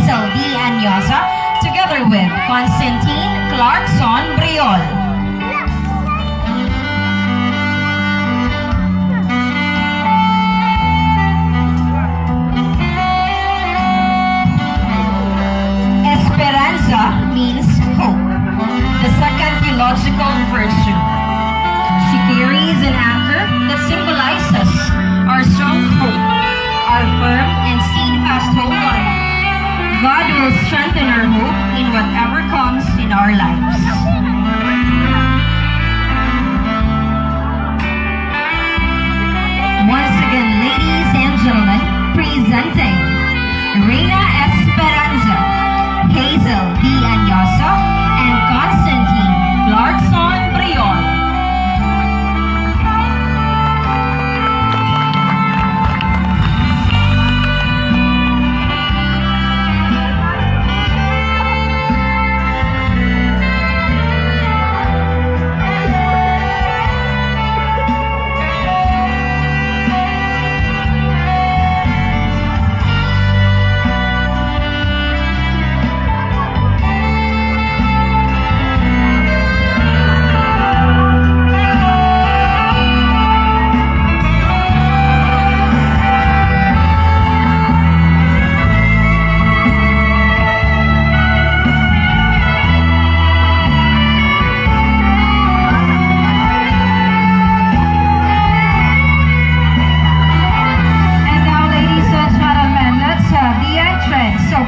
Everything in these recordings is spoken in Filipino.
Hazel D. Anyosa, together with Constantine Clarkson Briol. Esperanza means hope, the second theological virtue. She carries an anchor that symbolizes our strong hope, our firm and steadfast hold on. God will strengthen our hope in whatever comes in our lives. Once again, ladies and gentlemen, presenting Reina Esperanza, Hazel D. Anyosa, and Constantine Clarkson Briol.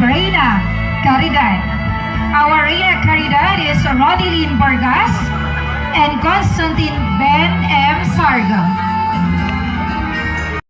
Reina Caridad. Our Reina Caridad is Rodilyn Vargas and Constantine Ben M. Sarga.